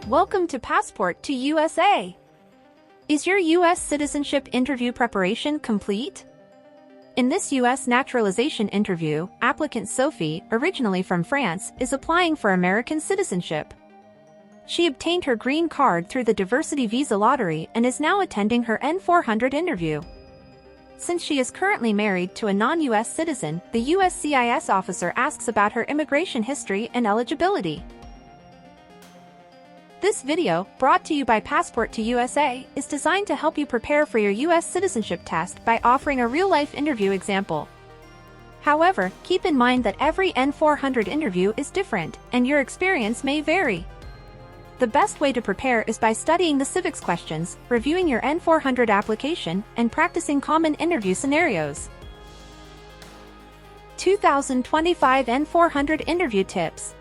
Welcome to Passport to USA. Is your US citizenship interview preparation complete? In this US naturalization interview, applicant Sophie, originally from France, is applying for American citizenship. She obtained her green card through the diversity visa lottery and is now attending her N400 interview. Since she is currently married to a non-US citizen, the USCIS officer asks about her immigration history and eligibility. This video, brought to you by Passport to USA, is designed to help you prepare for your US citizenship test by offering a real-life interview example. However, keep in mind that every N400 interview is different, and your experience may vary. The best way to prepare is by studying the civics questions, reviewing your N400 application, and practicing common interview scenarios. 2025 N400 Interview Tips.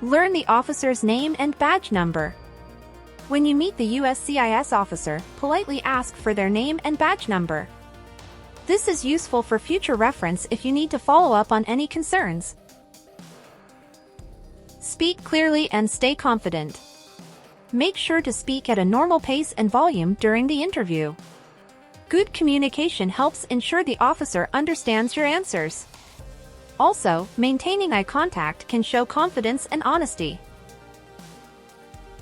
Learn the officer's name and badge number. When you meet the USCIS officer, politely ask for their name and badge number. This is useful for future reference if you need to follow up on any concerns. Speak clearly and stay confident. Make sure to speak at a normal pace and volume during the interview. Good communication helps ensure the officer understands your answers. Also, maintaining eye contact can show confidence and honesty.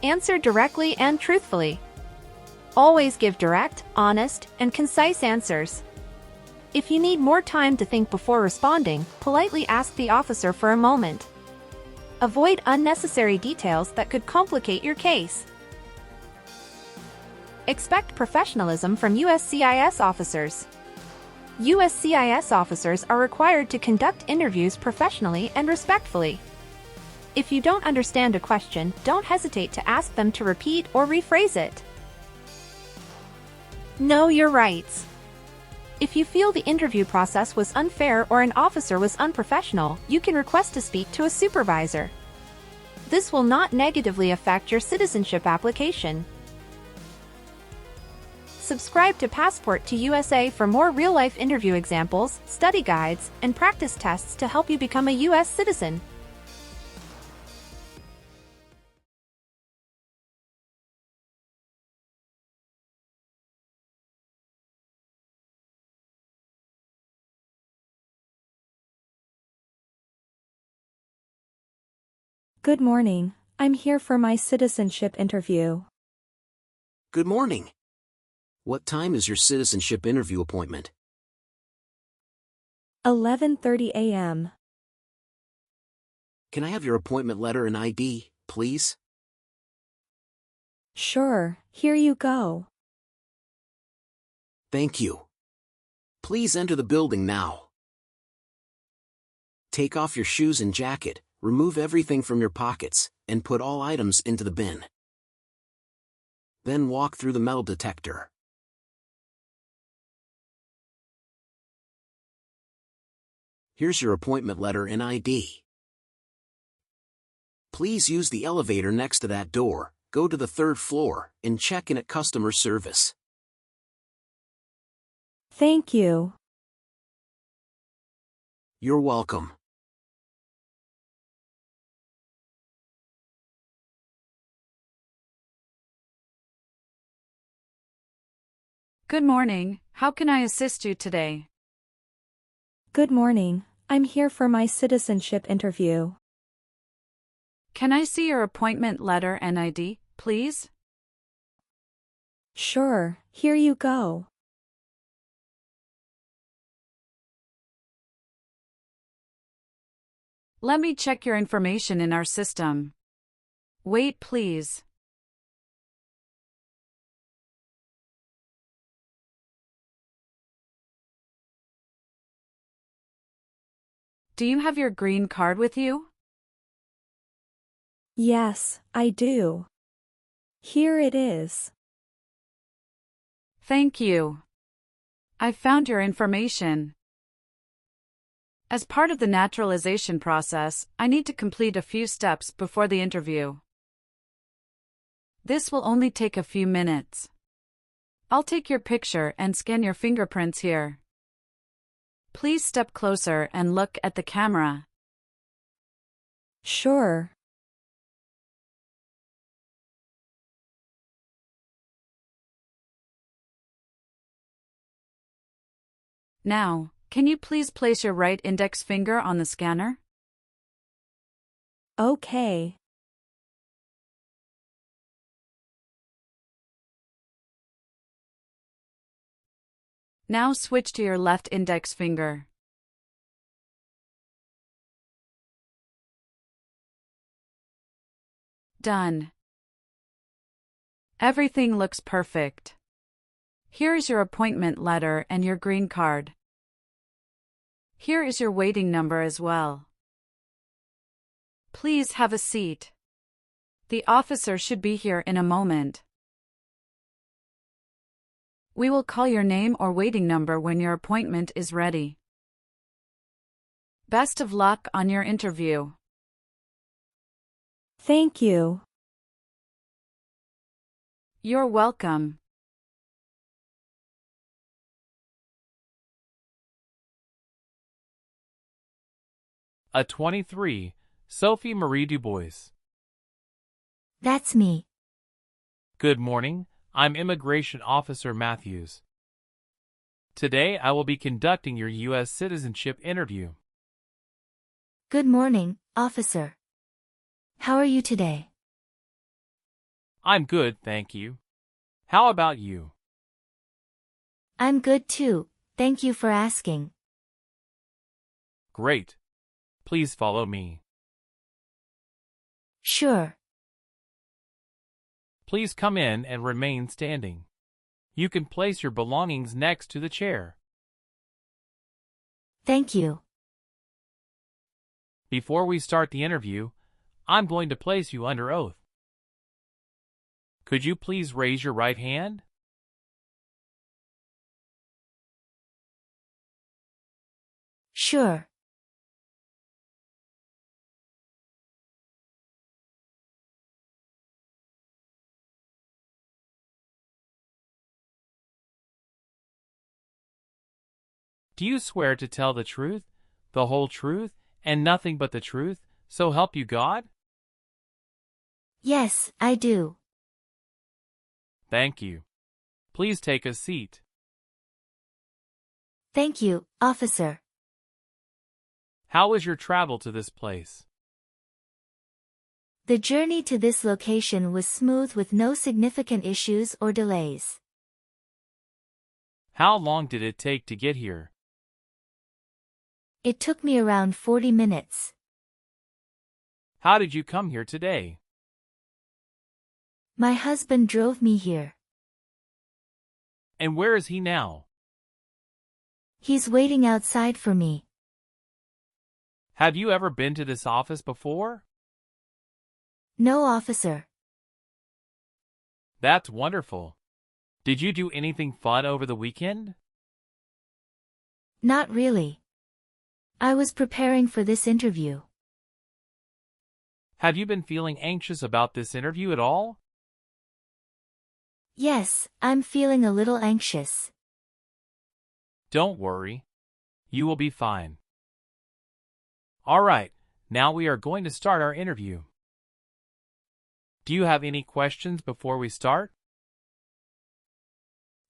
Answer directly and truthfully. Always give direct, honest, and concise answers. If you need more time to think before responding, politely ask the officer for a moment. Avoid unnecessary details that could complicate your case. Expect professionalism from USCIS officers. USCIS officers are required to conduct interviews professionally and respectfully. If you don't understand a question, don't hesitate to ask them to repeat or rephrase it. Know your rights. If you feel the interview process was unfair or an officer was unprofessional, you can request to speak to a supervisor. This will not negatively affect your citizenship application. Subscribe to Passport to USA for more real-life interview examples, study guides, and practice tests to help you become a US citizen. Good morning. I'm here for my citizenship interview. Good morning. What time is your citizenship interview appointment? 11:30 a.m. Can I have your appointment letter and ID, please? Sure, here you go. Thank you. Please enter the building now. Take off your shoes and jacket, remove everything from your pockets, and put all items into the bin. Then walk through the metal detector. Here's your appointment letter and ID. Please use the elevator next to that door, go to the 3rd floor, and check in at customer service. Thank you. You're welcome. Good morning. How can I assist you today? Good morning. I'm here for my citizenship interview. Can I see your appointment letter and ID, please? Sure, here you go. Let me check your information in our system. Wait, please. Do you have your green card with you? Yes, I do. Here it is. Thank you. I found your information. As part of the naturalization process, I need to complete a few steps before the interview. This will only take a few minutes. I'll take your picture and scan your fingerprints here. Please step closer and look at the camera. Sure. Now, can you please place your right index finger on the scanner? Okay. Now switch to your left index finger. Done. Everything looks perfect. Here is your appointment letter and your green card. Here is your waiting number as well. Please have a seat. The officer should be here in a moment. We will call your name or waiting number when your appointment is ready. Best of luck on your interview. Thank you. You're welcome. A 23, Sophie Marie Dubois. That's me. Good morning, I'm Immigration Officer Matthews. Today I will be conducting your US citizenship interview. Good morning, officer. How are you today? I'm good, thank you. How about you? I'm good too, thank you for asking. Great. Please follow me. Sure. Please come in and remain standing. You can place your belongings next to the chair. Thank you. Before we start the interview, I'm going to place you under oath. Could you please raise your right hand? Sure. Do you swear to tell the truth, the whole truth, and nothing but the truth, so help you God? Yes, I do. Thank you. Please take a seat. Thank you, officer. How was your travel to this place? The journey to this location was smooth with no significant issues or delays. How long did it take to get here? It took me around 40 minutes. How did you come here today? My husband drove me here. And where is he now? He's waiting outside for me. Have you ever been to this office before? No, officer. That's wonderful. Did you do anything fun over the weekend? Not really. I was preparing for this interview. Have you been feeling anxious about this interview at all? Yes, I'm feeling a little anxious. Don't worry. You will be fine. All right, now we are going to start our interview. Do you have any questions before we start?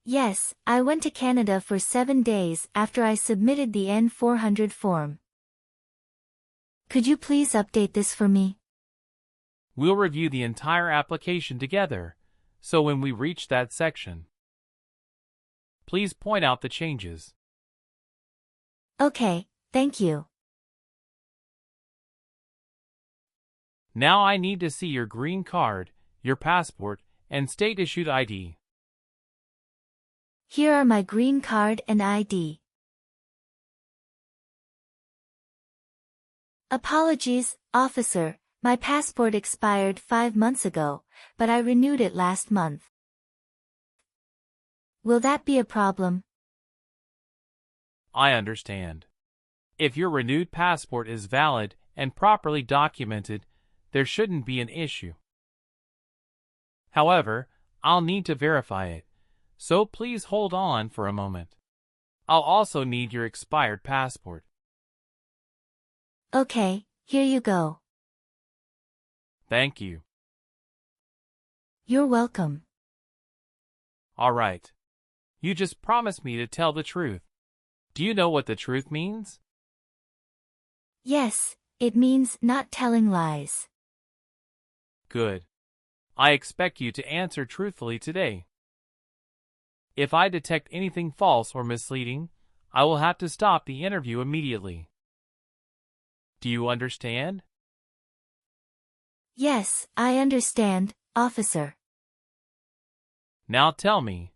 Yes, I went to Canada for 7 days after I submitted the N400 form. Could you please update this for me? We'll review the entire application together, so when we reach that section, please point out the changes. Okay, thank you. Now I need to see your green card, your passport, and state-issued ID. Here are my green card and ID. Apologies, officer, my passport expired 5 months ago, but I renewed it last month. Will that be a problem? I understand. If your renewed passport is valid and properly documented, there shouldn't be an issue. However, I'll need to verify it, so please hold on for a moment. I'll also need your expired passport. Okay, here you go. Thank you. You're welcome. All right. You just promised me to tell the truth. Do you know what the truth means? Yes, it means not telling lies. Good. I expect you to answer truthfully today. If I detect anything false or misleading, I will have to stop the interview immediately. Do you understand? Yes, I understand, officer. Now tell me,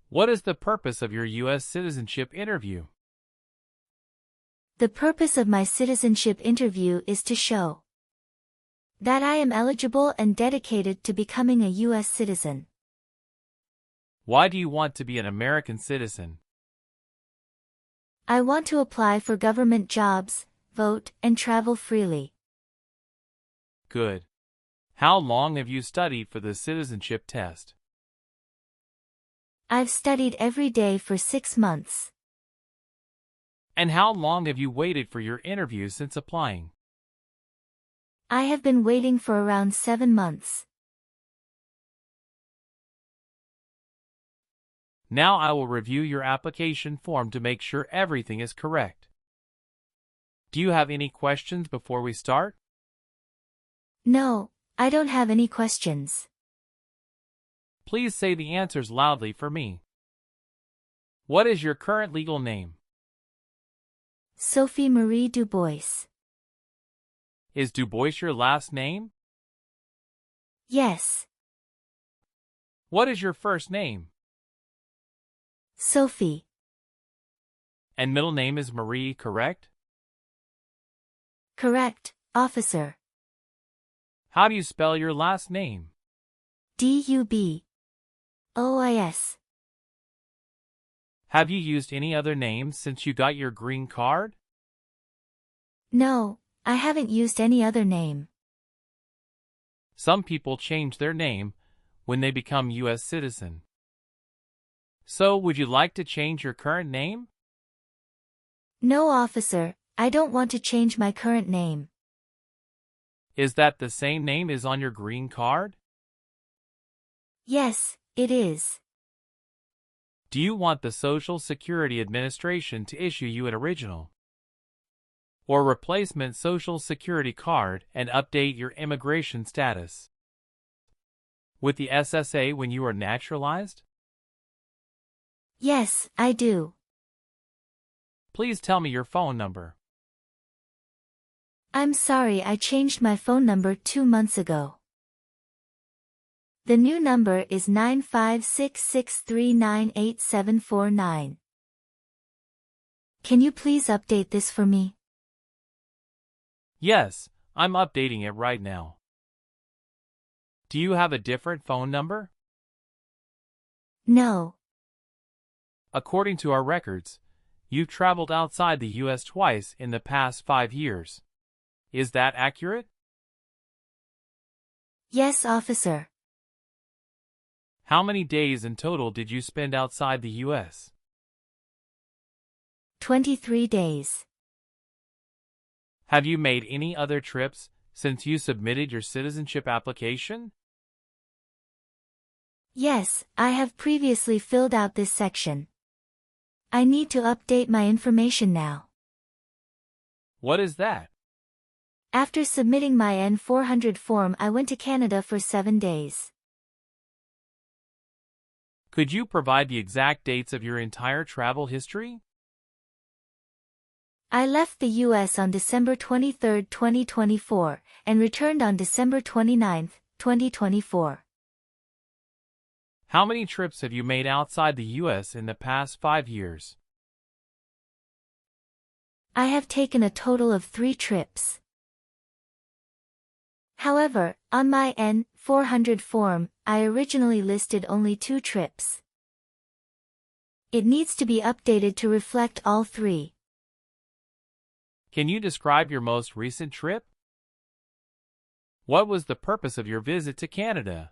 what is the purpose of your U.S. citizenship interview? The purpose of my citizenship interview is to show that I am eligible and dedicated to becoming a U.S. citizen. Why do you want to be an American citizen? I want to apply for government jobs, vote, and travel freely. Good. How long have you studied for the citizenship test? I've studied every day for 6 months. And how long have you waited for your interview since applying? I have been waiting for around 7 months. Now I will review your application form to make sure everything is correct. Do you have any questions before we start? No, I don't have any questions. Please say the answers loudly for me. What is your current legal name? Sophie Marie Dubois. Is Dubois your last name? Yes. What is your first name? Sophie. And middle name is Marie, correct? Correct, officer. How do you spell your last name? Dubois. Have you used any other names since you got your green card? No, I haven't used any other name. Some people change their name when they become U.S. citizen. So, would you like to change your current name? No, officer, I don't want to change my current name. Is that the same name as on your green card? Yes, it is. Do you want the Social Security Administration to issue you an original or replacement Social Security card and update your immigration status with the SSA when you are naturalized? Yes, I do. Please tell me your phone number. I'm sorry, I changed my phone number 2 months ago. The new number is 95663988749. Can you please update this for me? Yes, I'm updating it right now. Do you have a different phone number? No. According to our records, you've traveled outside the U.S. twice in the past 5 years. Is that accurate? Yes, officer. How many days in total did you spend outside the U.S.? 23 days. Have you made any other trips since you submitted your citizenship application? Yes, I have previously filled out this section. I need to update my information now. What is that? After submitting my N400 form, I went to Canada for 7 days. Could you provide the exact dates of your entire travel history? I left the U.S. on December 23, 2024, and returned on December 29, 2024. How many trips have you made outside the U.S. in the past 5 years? I have taken a total of 3 trips. However, on my N400 form, I originally listed only 2 trips. It needs to be updated to reflect all 3. Can you describe your most recent trip? What was the purpose of your visit to Canada?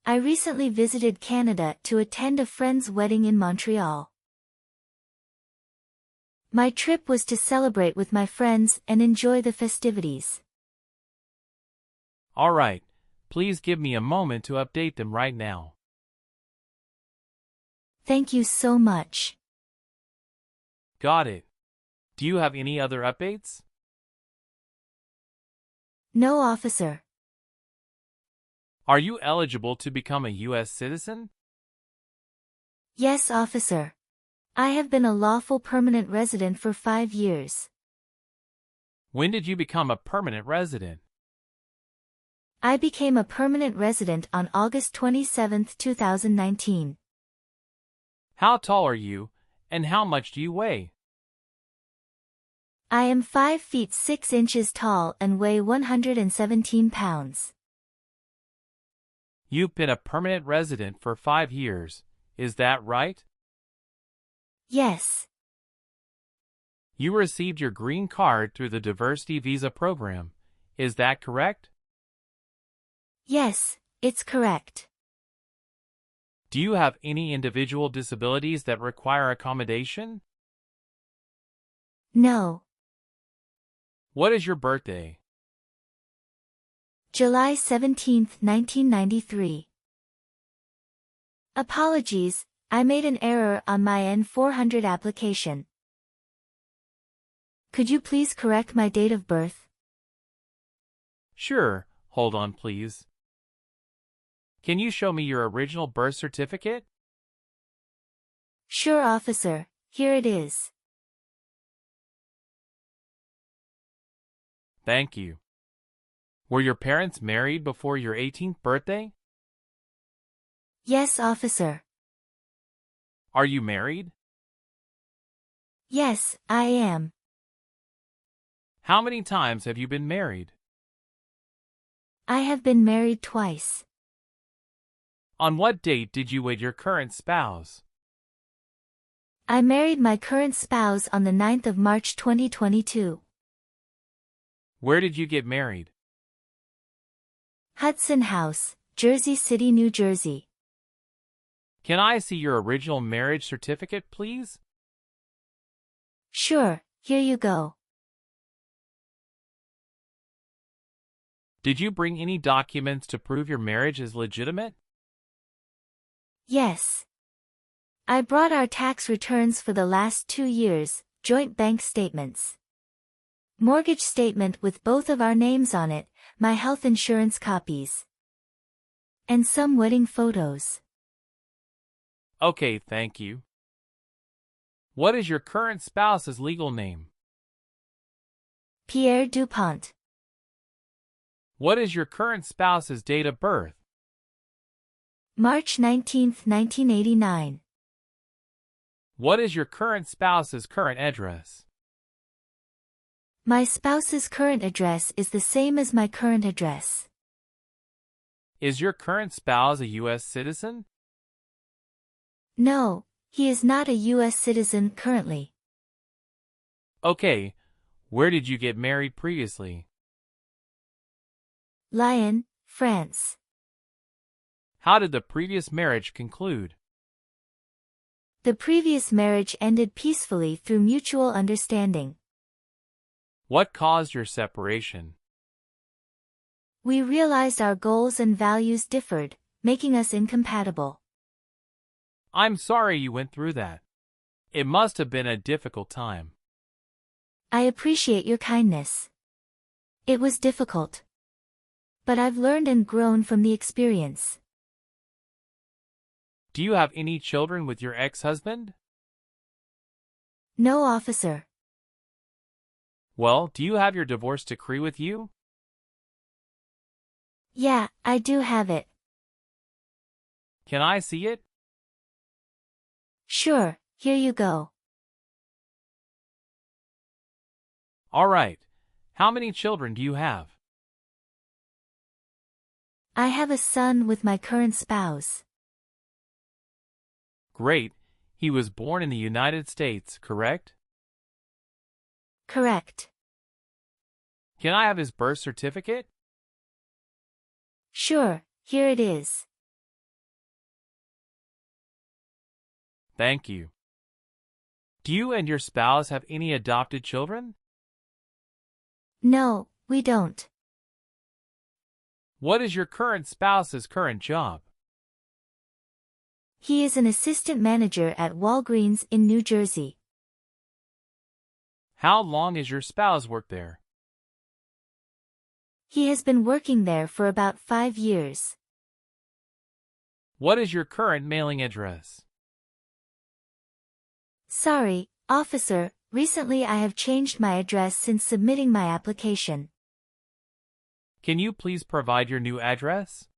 I recently visited Canada to attend a friend's wedding in Montreal. My trip was to celebrate with my friends and enjoy the festivities. All right, please give me a moment to update them right now. Thank you so much. Got it. Do you have any other updates? No, officer. Are you eligible to become a U.S. citizen? Yes, officer. I have been a lawful permanent resident for 5 years. When did you become a permanent resident? I became a permanent resident on August 27, 2019. How tall are you, and how much do you weigh? I am 5 feet 6 inches tall and weigh 117 pounds. You've been a permanent resident for 5 years, is that right? Yes. You received your green card through the diversity visa program, is that correct? Yes, it's correct. Do you have any individual disabilities that require accommodation? No. What is your birthday? July 17, 1993. Apologies, I made an error on my N400 application. Could you please correct my date of birth? Sure, hold on please. Can you show me your original birth certificate? Sure, officer, here it is. Thank you. Were your parents married before your 18th birthday? Yes, officer. Are you married? Yes, I am. How many times have you been married? I have been married twice. On what date did you wed your current spouse? I married my current spouse on the 9th of March 2022. Where did you get married? Hudson House, Jersey City, New Jersey. Can I see your original marriage certificate, please? Sure, here you go. Did you bring any documents to prove your marriage is legitimate? Yes. I brought our tax returns for the last 2 years, joint bank statements, mortgage statement with both of our names on it, my health insurance copies, and some wedding photos. Okay, thank you. What is your current spouse's legal name? Pierre DuPont. What is your current spouse's date of birth? March 19, 1989. What is your current spouse's current address? My spouse's current address is the same as my current address. Is your current spouse a U.S. citizen? No, he is not a U.S. citizen currently. Okay, where did you get married previously? Lyon, France. How did the previous marriage conclude? The previous marriage ended peacefully through mutual understanding. What caused your separation? We realized our goals and values differed, making us incompatible. I'm sorry you went through that. It must have been a difficult time. I appreciate your kindness. It was difficult. But I've learned and grown from the experience. Do you have any children with your ex-husband? No, officer. Well, do you have your divorce decree with you? Yeah, I do have it. Can I see it? Sure, here you go. All right. How many children do you have? I have a son with my current spouse. Great. He was born in the United States, correct? Correct. Can I have his birth certificate? Sure, here it is. Thank you. Do you and your spouse have any adopted children? No, we don't. What is your current spouse's current job? He is an assistant manager at Walgreens in New Jersey. How long has your spouse worked there? He has been working there for about 5 years. What is your current mailing address? Sorry, officer, recently I have changed my address since submitting my application. Can you please provide your new address?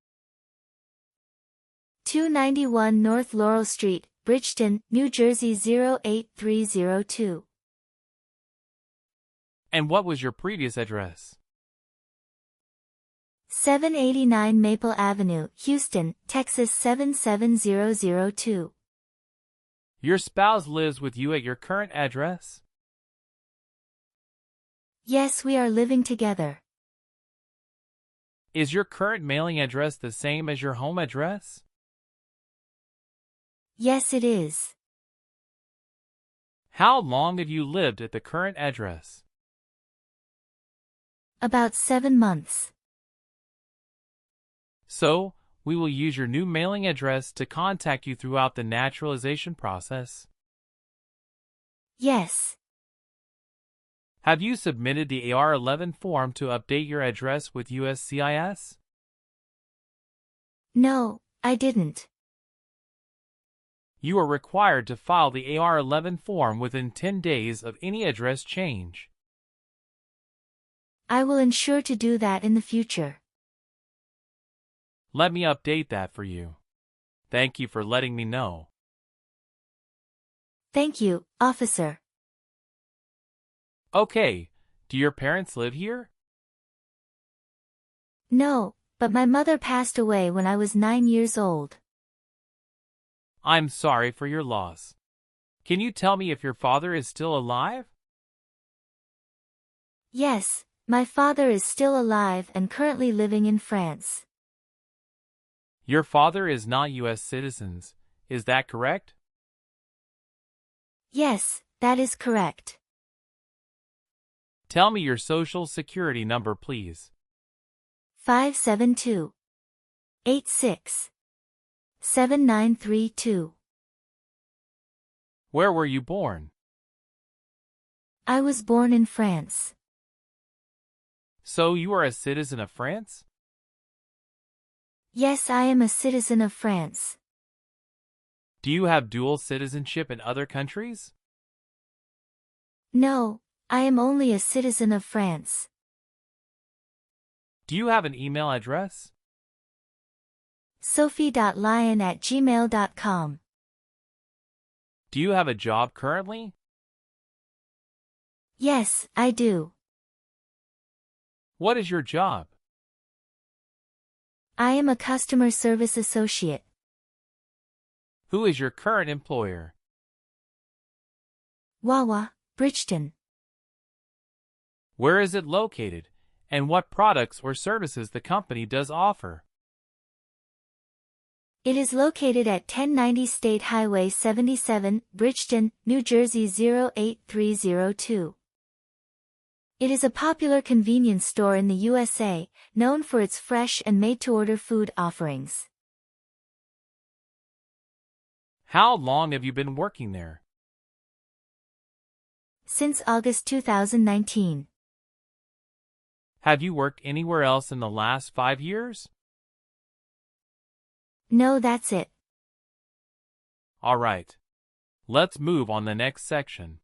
291 North Laurel Street, Bridgeton, New Jersey 08302. And what was your previous address? 789 Maple Avenue, Houston, Texas 77002. Your spouse lives with you at your current address? Yes, we are living together. Is your current mailing address the same as your home address? Yes, it is. How long have you lived at the current address? About 7 months. So, we will use your new mailing address to contact you throughout the naturalization process. Yes. Have you submitted the AR-11 form to update your address with USCIS? No, I didn't. You are required to file the AR-11 form within 10 days of any address change. I will ensure to do that in the future. Let me update that for you. Thank you for letting me know. Thank you, officer. Okay, do your parents live here? No, but my mother passed away when I was 9 years old. I'm sorry for your loss. Can you tell me if your father is still alive? Yes, my father is still alive and currently living in France. Your father is not US citizens, is that correct? Yes, that is correct. Tell me your social security number, please. 572 86 7932. Where were you born? I was born in France. So you are a citizen of France? Yes, I am a citizen of France. Do you have dual citizenship in other countries? No, I am only a citizen of France. Do you have an email address? sophie.lion@gmail.com. Do you have a job currently? Yes, I do. What is your job? I am a customer service associate. Who is your current employer? Wawa, Bridgeton. Where is it located, and what products or services the company does offer? It is located at 1090 State Highway 77, Bridgeton, New Jersey 08302. It is a popular convenience store in the USA, known for its fresh and made-to-order food offerings. How long have you been working there? Since August 2019. Have you worked anywhere else in the last 5 years? No, that's it. All right. Let's move on the next section.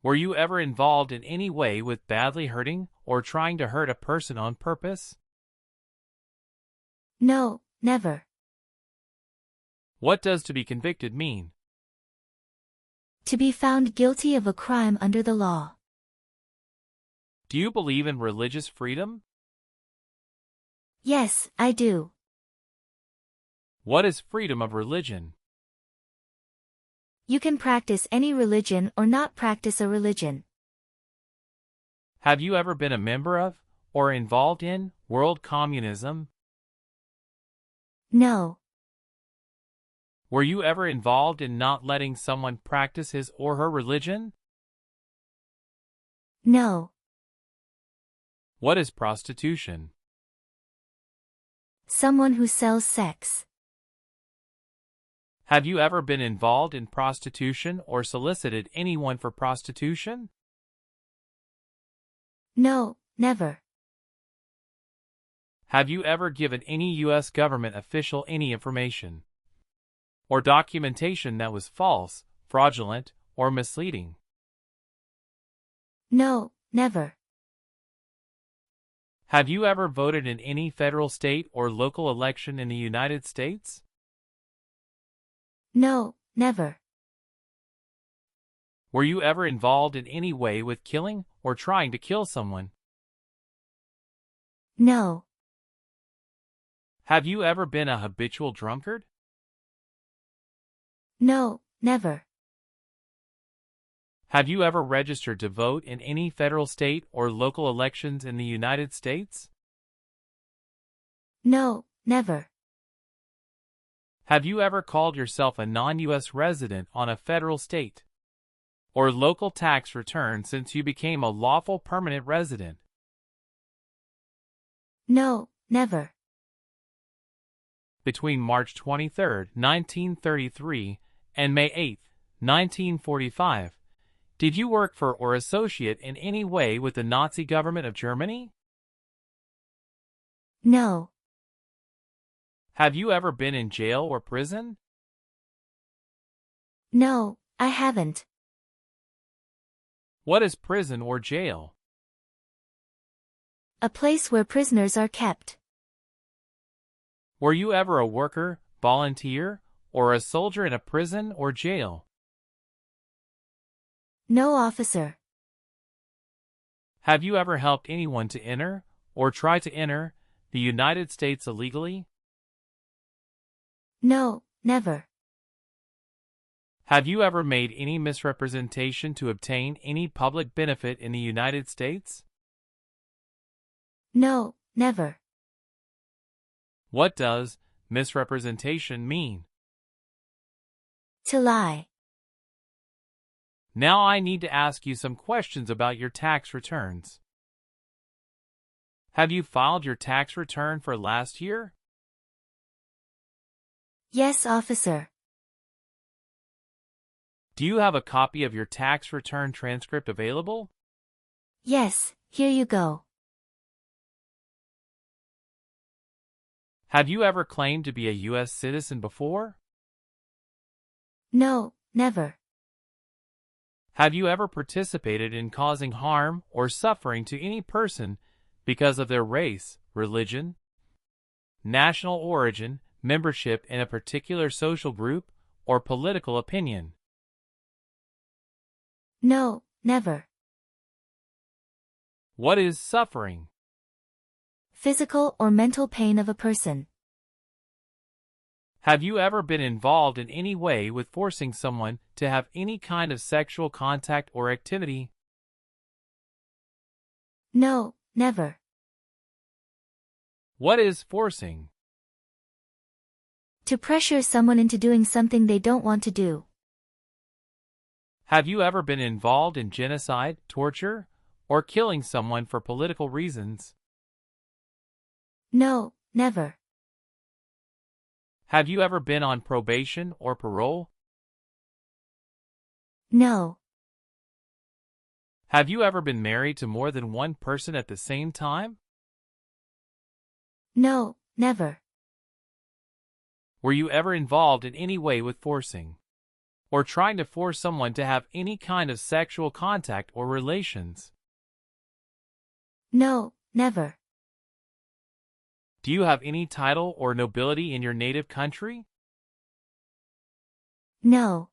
Were you ever involved in any way with badly hurting or trying to hurt a person on purpose? No, never. What does to be convicted mean? To be found guilty of a crime under the law. Do you believe in religious freedom? Yes, I do. What is freedom of religion? You can practice any religion or not practice a religion. Have you ever been a member of or involved in world communism? No. Were you ever involved in not letting someone practice his or her religion? No. What is prostitution? Someone who sells sex. Have you ever been involved in prostitution or solicited anyone for prostitution? No, never. Have you ever given any U.S. government official any information or documentation that was false, fraudulent, or misleading? No, never. Have you ever voted in any federal, state, or local election in the United States? No, never. Were you ever involved in any way with killing or trying to kill someone? No. Have you ever been a habitual drunkard? No, never. Have you ever registered to vote in any federal, state, or local elections in the United States? No, never. Have you ever called yourself a non-U.S. resident on a federal, state, or local tax return since you became a lawful permanent resident? No, never. Between March 23, 1933 and May 8, 1945, did you work for or associate in any way with the Nazi government of Germany? No. Have you ever been in jail or prison? No, I haven't. What is prison or jail? A place where prisoners are kept. Were you ever a worker, volunteer, or a soldier in a prison or jail? No, officer. Have you ever helped anyone to enter, or try to enter, the United States illegally? No, never. Have you ever made any misrepresentation to obtain any public benefit in the United States? No, never. What does misrepresentation mean? To lie. Now I need to ask you some questions about your tax returns. Have you filed your tax return for last year? Yes, officer. Do you have a copy of your tax return transcript available? Yes, here you go. Have you ever claimed to be a U.S. citizen before? No, never. Have you ever participated in causing harm or suffering to any person because of their race, religion, national origin, membership in a particular social group, or political opinion? No, never. What is suffering? Physical or mental pain of a person. Have you ever been involved in any way with forcing someone to have any kind of sexual contact or activity? No, never. What is forcing? To pressure someone into doing something they don't want to do. Have you ever been involved in genocide, torture, or killing someone for political reasons? No, never. Have you ever been on probation or parole? No. Have you ever been married to more than one person at the same time? No, never. Were you ever involved in any way with forcing, or trying to force someone to have any kind of sexual contact or relations? No, never. Do you have any title or nobility in your native country? No.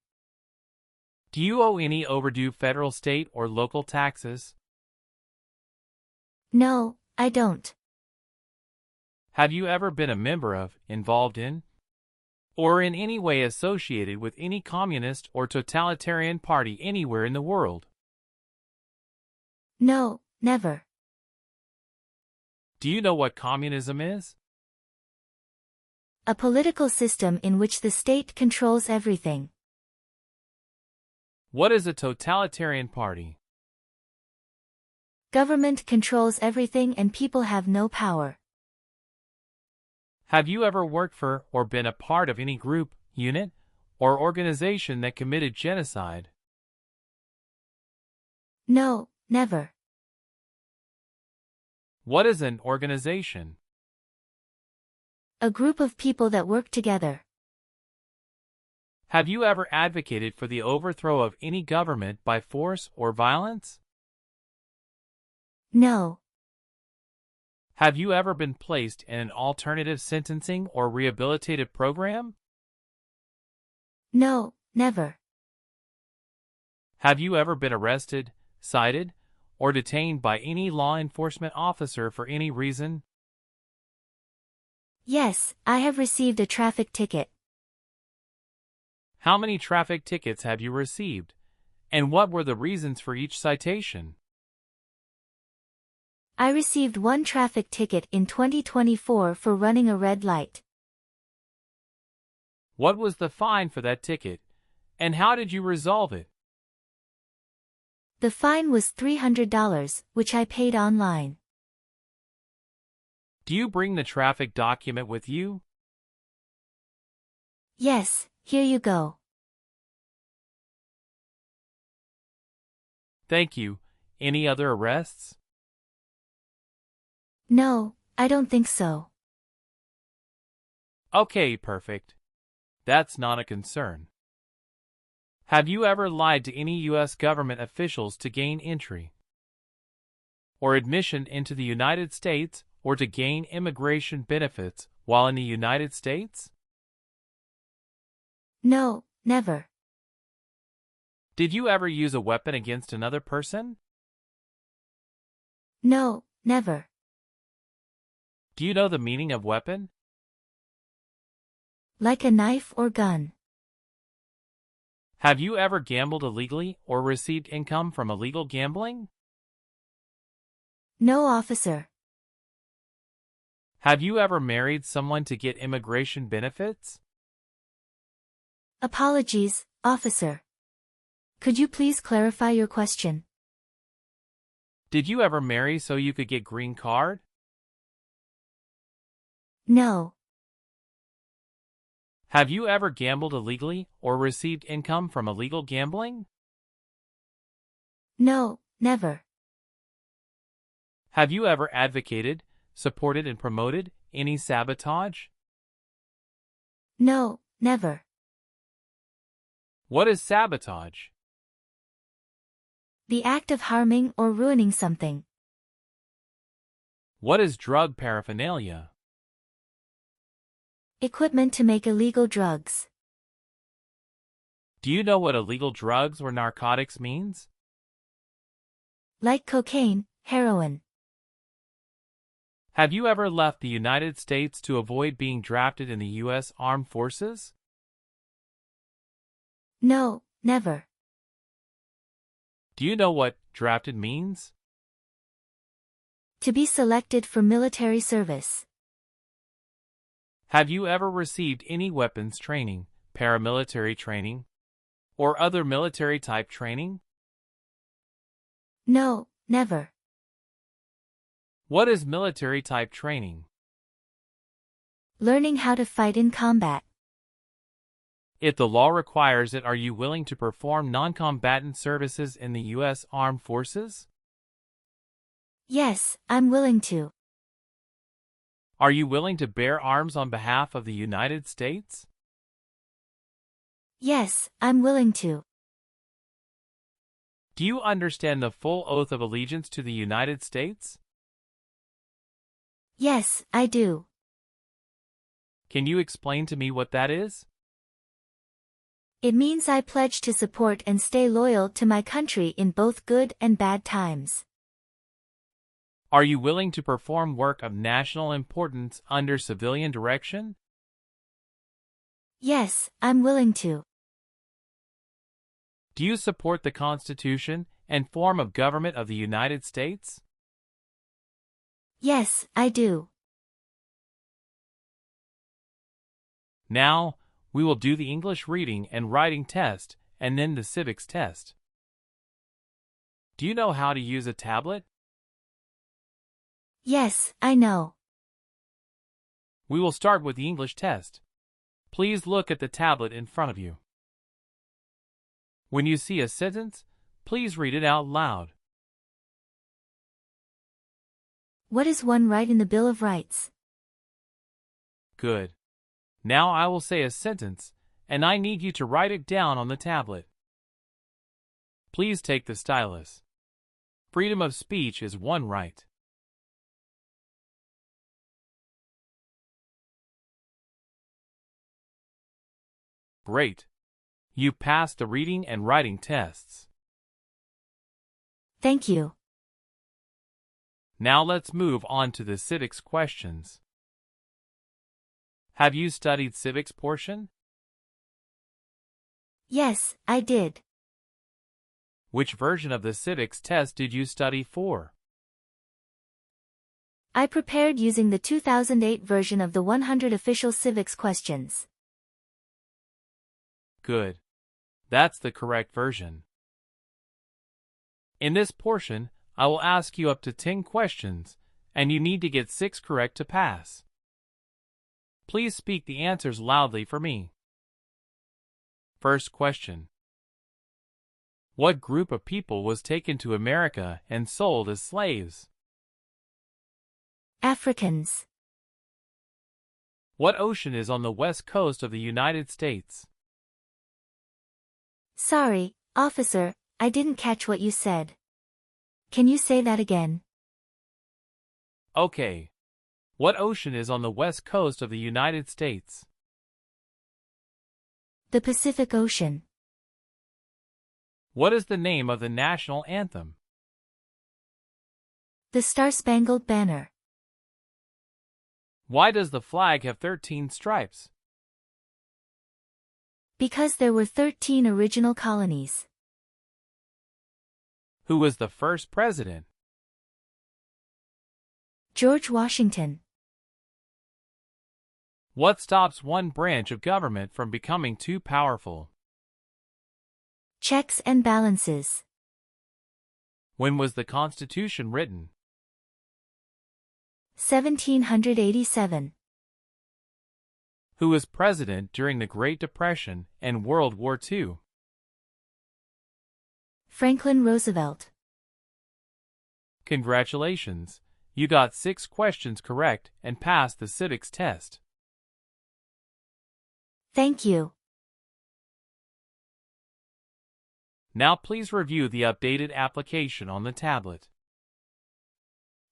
Do you owe any overdue federal, state, or local taxes? No, I don't. Have you ever been a member of, involved in, or in any way associated with any communist or totalitarian party anywhere in the world? No, never. Do you know what communism is? A political system in which the state controls everything. What is a totalitarian party? Government controls everything and people have no power. Have you ever worked for or been a part of any group, unit, or organization that committed genocide? No, never. What is an organization? A group of people that work together. Have you ever advocated for the overthrow of any government by force or violence? No. Have you ever been placed in an alternative sentencing or rehabilitative program? No, never. Have you ever been arrested, cited, or detained by any law enforcement officer for any reason? Yes, I have received a traffic ticket. How many traffic tickets have you received, and what were the reasons for each citation? I received one traffic ticket in 2024 for running a red light. What was the fine for that ticket, and how did you resolve it? The fine was $300, which I paid online. Do you bring the traffic document with you? Yes, here you go. Thank you. Any other arrests? No, I don't think so. Okay, perfect. That's not a concern. Have you ever lied to any U.S. government officials to gain entry or admission into the United States or to gain immigration benefits while in the United States? No, never. Did you ever use a weapon against another person? No, never. Do you know the meaning of weapon? Like a knife or gun. Have you ever gambled illegally or received income from illegal gambling? No, officer. Have you ever married someone to get immigration benefits? Apologies, officer. Could you please clarify your question? Did you ever marry so you could get green card? No. Have you ever gambled illegally or received income from illegal gambling? No, never. Have you ever advocated, supported, and promoted any sabotage? No, never. What is sabotage? The act of harming or ruining something. What is drug paraphernalia? Equipment to make illegal drugs. Do you know what illegal drugs or narcotics means? Like cocaine, heroin. Have you ever left the United States to avoid being drafted in the U.S. Armed Forces? No, never. Do you know what drafted means? To be selected for military service. Have you ever received any weapons training, paramilitary training, or other military-type training? No, never. What is military-type training? Learning how to fight in combat. If the law requires it, are you willing to perform non-combatant services in the U.S. Armed Forces? Yes, I'm willing to. Are you willing to bear arms on behalf of the United States? Yes, I'm willing to. Do you understand the full oath of allegiance to the United States? Yes, I do. Can you explain to me what that is? It means I pledge to support and stay loyal to my country in both good and bad times. Are you willing to perform work of national importance under civilian direction? Yes, I'm willing to. Do you support the Constitution and form of government of the United States? Yes, I do. Now, we will do the English reading and writing test and then the civics test. Do you know how to use a tablet? Yes, I know. We will start with the English test. Please look at the tablet in front of you. When you see a sentence, please read it out loud. What is one right in the Bill of Rights? Good. Now I will say a sentence, and I need you to write it down on the tablet. Please take the stylus. Freedom of speech is one right. Great. You passed the reading and writing tests. Thank you. Now let's move on to the civics questions. Have you studied civics portion? Yes, I did. Which version of the civics test did you study for? I prepared using the 2008 version of the 100 official civics questions. Good. That's the correct version. In this portion, I will ask you up to 10 questions, and you need to get 6 correct to pass. Please speak the answers loudly for me. First question. What group of people was taken to America and sold as slaves? Africans. What ocean is on the west coast of the United States? Sorry, officer, I didn't catch what you said. Can you say that again? Okay. What ocean is on the west coast of the United States? The Pacific Ocean. What is the name of the national anthem? The Star-Spangled Banner. Why does the flag have 13 stripes? Because there were 13 original colonies. Who was the first president? George Washington. What stops one branch of government from becoming too powerful? Checks and balances. When was the Constitution written? 1787. Who was president during the Great Depression and World War II? Franklin Roosevelt. Congratulations! You got 6 questions correct and passed the civics test. Thank you. Now please review the updated application on the tablet.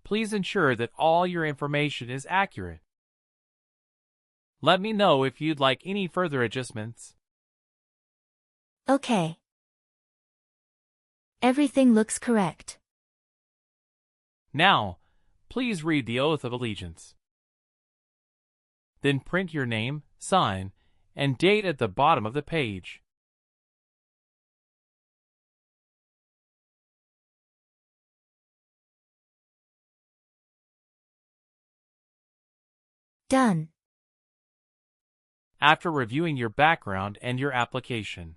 Please ensure that all your information is accurate. Let me know if you'd like any further adjustments. Okay. Everything looks correct. Now, please read the Oath of Allegiance. Then print your name, sign, and date at the bottom of the page. Done. After reviewing your background and your application,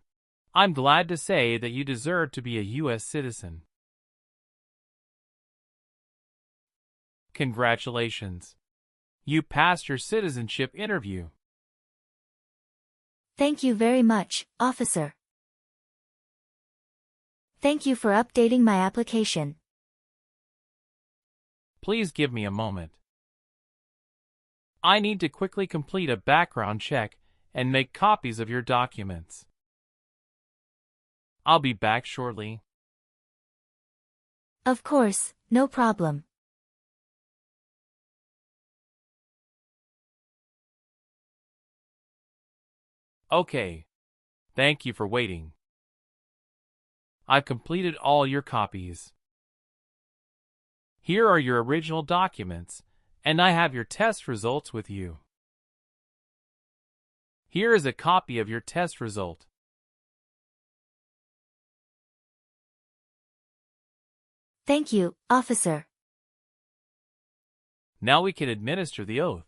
I'm glad to say that you deserve to be a US citizen. Congratulations! You passed your citizenship interview. Thank you very much, officer. Thank you for updating my application. Please give me a moment. I need to quickly complete a background check and make copies of your documents. I'll be back shortly. Of course, no problem. Okay. Thank you for waiting. I've completed all your copies. Here are your original documents, and I have your test results with you. Here is a copy of your test result. Thank you, officer. Now we can administer the oath.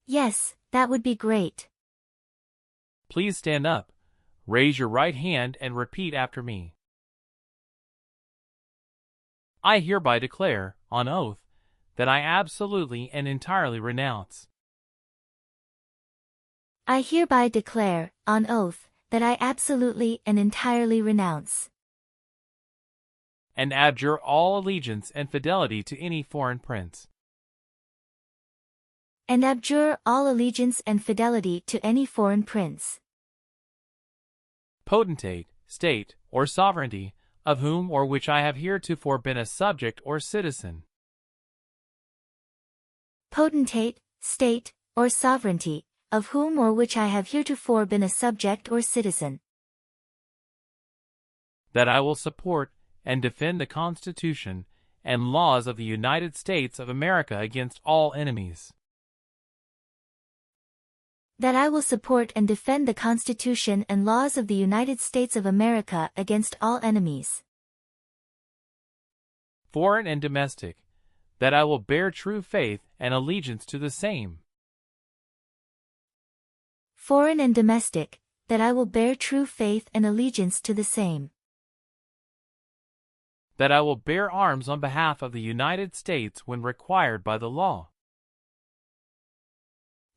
Yes, that would be great. Please stand up, raise your right hand, and repeat after me. I hereby declare, on oath, that I absolutely and entirely renounce. I hereby declare, on oath, that I absolutely and entirely renounce and abjure all allegiance and fidelity to any foreign prince, and abjure all allegiance and fidelity to any foreign prince, potentate, state, or sovereignty, of whom or which I have heretofore been a subject or citizen, potentate, state, or sovereignty, of whom or which I have heretofore been a subject or citizen, that I will support and defend the Constitution and laws of the United States of America against all enemies, that I will support and defend the Constitution and laws of the United States of America against all enemies, foreign and domestic, that I will bear true faith and allegiance to the same, foreign and domestic, that I will bear true faith and allegiance to the same, that I will bear arms on behalf of the United States when required by the law,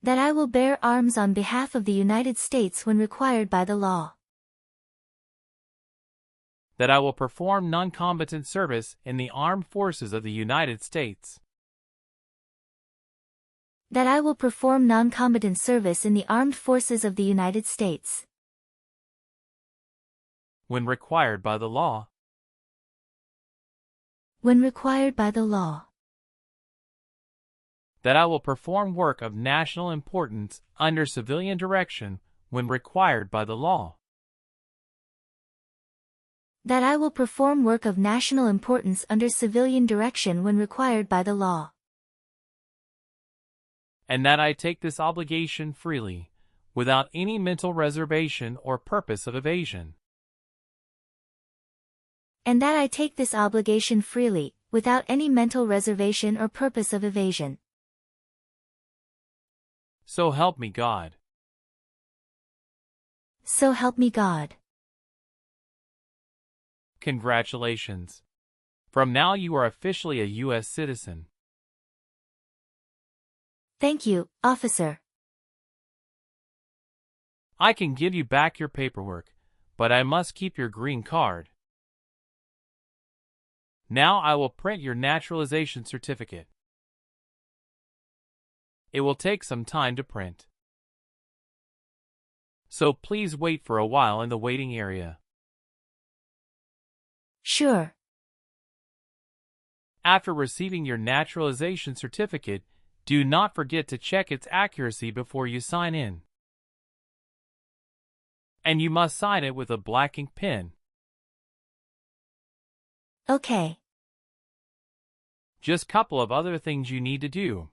that I will bear arms on behalf of the United States when required by the law, that I will perform non-combatant service in the armed forces of the United States, that I will perform non-combatant service in the armed forces of the United States, when required by the law, when required by the law, that I will perform work of national importance under civilian direction when required by the law, that I will perform work of national importance under civilian direction when required by the law, and that I take this obligation freely, without any mental reservation or purpose of evasion, and that I take this obligation freely, without any mental reservation or purpose of evasion. So help me God. So help me God. Congratulations. From now you are officially a U.S. citizen. Thank you, officer. I can give you back your paperwork, but I must keep your green card. Now I will print your naturalization certificate. It will take some time to print, so please wait for a while in the waiting area. Sure. After receiving your naturalization certificate, do not forget to check its accuracy before you sign in. And you must sign it with a black ink pen. Okay. Just a couple of other things you need to do.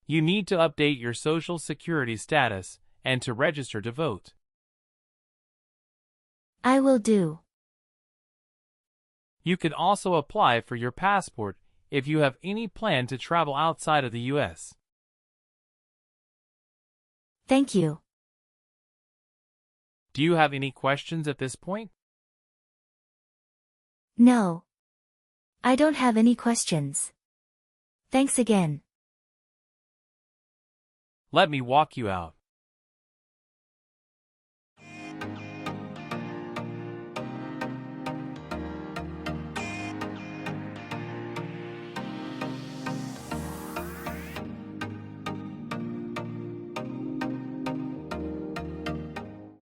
You need to update your Social Security status and to register to vote. I will do. You can also apply for your passport if you have any plan to travel outside of the U.S. Thank you. Do you have any questions at this point? No. I don't have any questions. Thanks again. Let me walk you out.